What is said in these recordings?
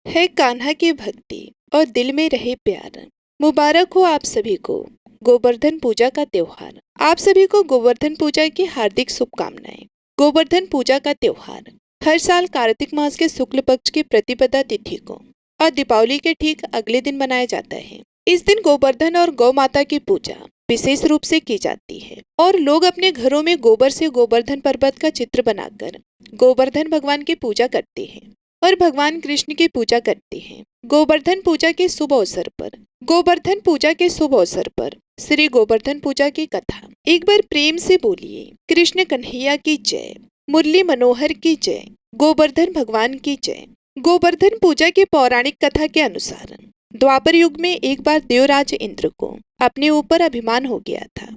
है कान्हा की भक्ति और दिल में रहे प्यार। मुबारक हो आप सभी को गोवर्धन पूजा का त्योहार। आप सभी को गोवर्धन पूजा की हार्दिक शुभकामनाएं। गोवर्धन पूजा का त्योहार हर साल कार्तिक मास के शुक्ल पक्ष की प्रतिपदा तिथि को और दीपावली के ठीक अगले दिन मनाया जाता है। इस दिन गोवर्धन और गौ माता की पूजा विशेष रूप से की जाती है और लोग अपने घरों में गोबर से गोवर्धन पर्वत का चित्र बनाकर गोवर्धन भगवान की पूजा करते हैं और भगवान कृष्ण की पूजा करते हैं। गोवर्धन पूजा के शुभ अवसर पर श्री गोवर्धन पूजा की कथा। एक बार प्रेम से बोलिए कृष्ण कन्हैया की जय, मुरली मनोहर की जय, गोवर्धन भगवान की जय। गोवर्धन पूजा की पौराणिक कथा के अनुसार द्वापर युग में एक बार देवराज इंद्र को अपने ऊपर अभिमान हो गया था।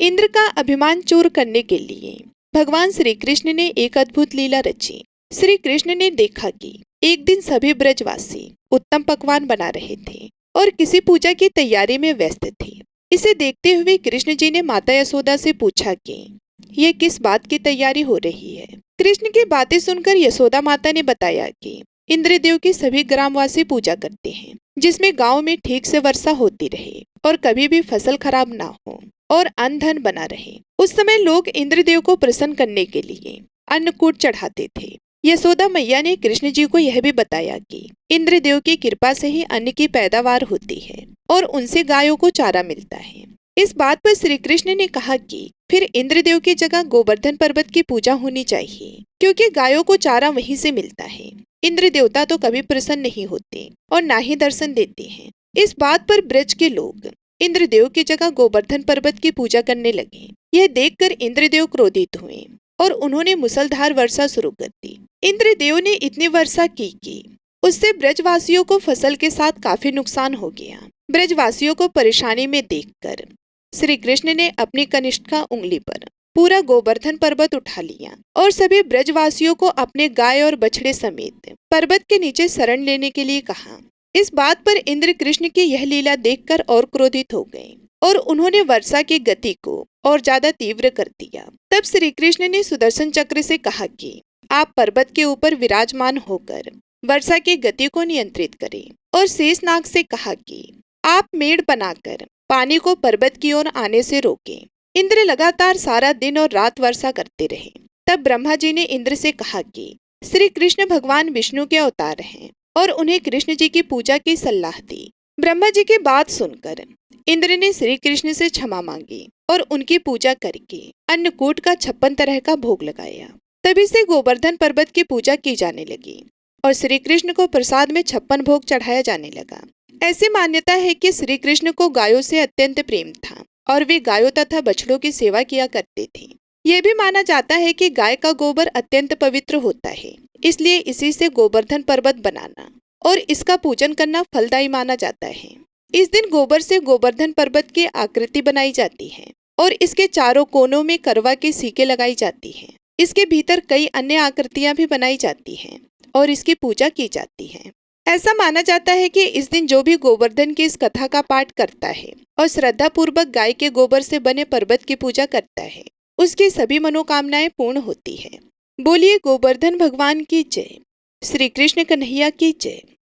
इंद्र का अभिमान चूर करने के लिए भगवान श्री कृष्ण ने एक अद्भुत लीला रची। श्री कृष्ण ने देखा कि एक दिन सभी ब्रजवासी उत्तम पकवान बना रहे थे और किसी पूजा की तैयारी में व्यस्त थे। इसे देखते हुए कृष्ण जी ने माता यशोदा से पूछा कि ये किस बात की तैयारी हो रही है। कृष्ण की बातें सुनकर यशोदा माता ने बताया कि इंद्रदेव की सभी ग्रामवासी पूजा करते हैं जिसमें गांव में ठीक से वर्षा होती रहे और कभी भी फसल खराब ना हो और अन्न धन बना रहे। उस समय लोग इंद्रदेव को प्रसन्न करने के लिए अन्नकूट चढ़ाते थे। यशोदा मैया ने कृष्ण जी को यह भी बताया कि इंद्रदेव की कृपा से ही अन्न की पैदावार होती है और उनसे गायों को चारा मिलता है। इस बात पर श्री कृष्ण ने कहा कि फिर इंद्रदेव की जगह गोवर्धन पर्वत की पूजा होनी चाहिए क्योंकि गायों को चारा वहीं से मिलता है। इंद्र देवता तो कभी प्रसन्न नहीं होते और ना ही दर्शन देते हैं। इस बात पर ब्रज के लोग इंद्रदेव की जगह गोवर्धन पर्वत की पूजा करने लगे। यह देखकर इंद्रदेव क्रोधित हुए और उन्होंने मुसलधार वर्षा शुरू कर दी। इंद्रदेव ने इतनी वर्षा की कि उससे ब्रजवासियों को फसल के साथ काफी नुकसान हो गया। ब्रजवासियों को परेशानी में देखकर श्री कृष्ण ने अपनी कनिष्ठा उंगली पर पूरा गोवर्धन पर्वत उठा लिया और सभी ब्रजवासियों को अपने गाय और बछड़े समेत पर्वत के नीचे शरण लेने के लिए कहा। इस बात पर इंद्र कृष्ण की यह लीला देखकर और क्रोधित हो गए और उन्होंने वर्षा की गति को और ज्यादा तीव्र कर दिया। तब श्री कृष्ण ने सुदर्शन चक्र से कहा कि आप पर्वत के ऊपर विराजमान होकर वर्षा की गति को नियंत्रित करें और शेषनाग से कहा कि आप मेड़ बनाकर पानी को पर्वत की ओर आने से रोकें। इंद्र लगातार सारा दिन और रात वर्षा करते रहे। तब ब्रह्मा जी ने इंद्र से कहा कि श्री कृष्ण भगवान विष्णु के अवतार हैं और उन्हें कृष्ण जी की पूजा की सलाह दी। ब्रह्मा जी की बात सुनकर इंद्र ने श्री कृष्ण से क्षमा मांगी और उनकी पूजा करके अन्नकूट का 56 तरह का भोग लगाया। तभी से गोवर्धन पर्वत की पूजा की जाने लगी और श्री कृष्ण को प्रसाद में 56 भोग चढ़ाया जाने लगा। ऐसी मान्यता है कि श्री कृष्ण को गायों से अत्यंत प्रेम था और वे गायों तथा बछड़ों की सेवा किया करते थे। यह भी माना जाता है कि गाय का गोबर अत्यंत पवित्र होता है, इसलिए इसी से गोवर्धन पर्वत बनाना और इसका पूजन करना फलदायी माना जाता है। इस दिन गोबर से गोवर्धन पर्वत की आकृति बनाई जाती है और इसके चारों कोनों में करवा की सीकें लगाई जाती हैं। इसके भीतर कई अन्य आकृतियां भी बनाई जाती हैं और इसकी पूजा की जाती है। ऐसा माना जाता है कि इस दिन जो भी गोवर्धन की इस कथा का पाठ करता है और श्रद्धा पूर्वक गाय के गोबर से बने पर्वत की पूजा करता है, उसकी सभी मनोकामनाएं पूर्ण होती है। बोलिए गोवर्धन भगवान की जय, श्री कृष्ण कन्हैया की जय।